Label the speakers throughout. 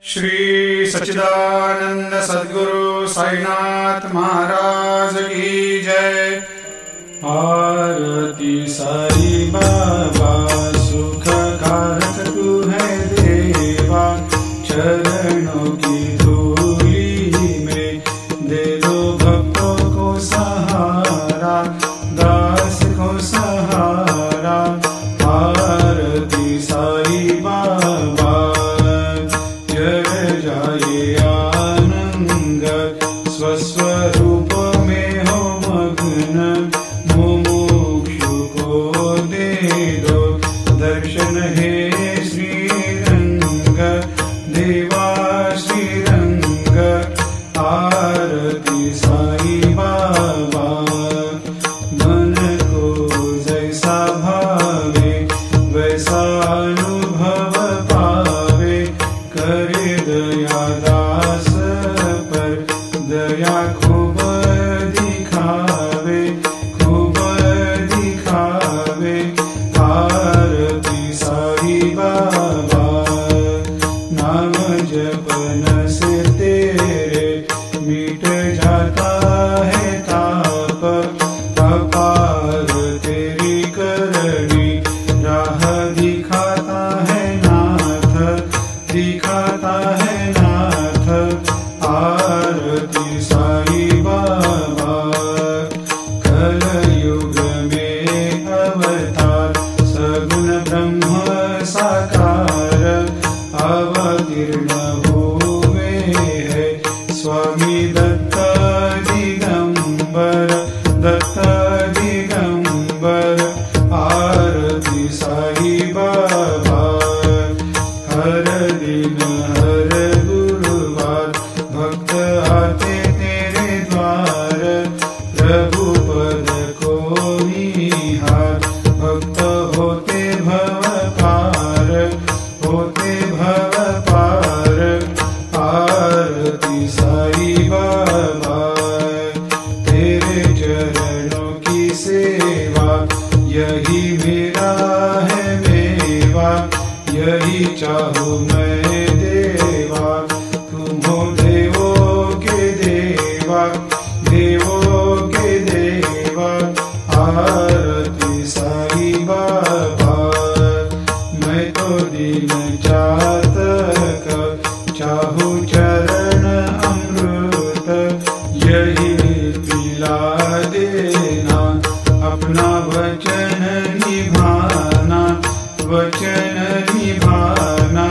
Speaker 1: श्री सच्चिदानंद सद्गुरु साईनाथ महाराज की जय। आरती साई बाबा सुख कारक तू है देवा, चरणों की धूली में दे दो भक्तों को सहारा, दास को सहारा। आरती साई बाबा जय जाए आनंद, स्वस्वरूप में हो मग्न, मुमुक्षु को दे दो दर्शन हे श्रीरंग, देवा श्रीरंग। आरती साई बाबा मन को जैसा भावे वैसा अनुभव पावे, करे दया दास पर दया खूब दिखावे, खूब दिखावे। आरती साई बाबा नाम जपन से तेरे मिट जाता है ताप, अपार तेरी करनी राह दिखाता है नाथ, दिखाता है नाथ। आरती साई बाबा कलयुग में अवतार, सगुण ब्रह्म साकार अवतीर्ण हुए है स्वामी दत्त दिगंबर, दत्त दिगंबर। आरती साई बाबा हर दिन हर गुरुवार भक्त आते तेरे द्वार, प्रभु पद को निहार, भक्त होते भव पार, होते भव पार। आरती साई बाबा तेरे चरणों की सेवा, यही मेरा है मेवा, यही चाहूँ मैं देवा। तुम हो देवों के देवा, देवों के देवा। आरती साई बाबा मैं तो दिन चातक, चाहूँ चरण अमृत, यही पिला देना, अपना वचन निभाना, वचन निभाना।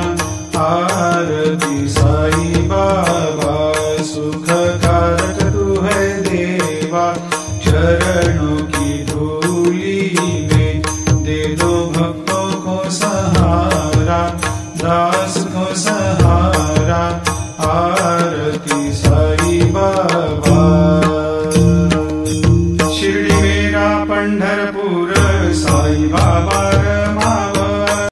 Speaker 1: आरती साई बाबा सुख कारक तू है देवा, चरणों की धूली में दे दो भक्तों को सहारा,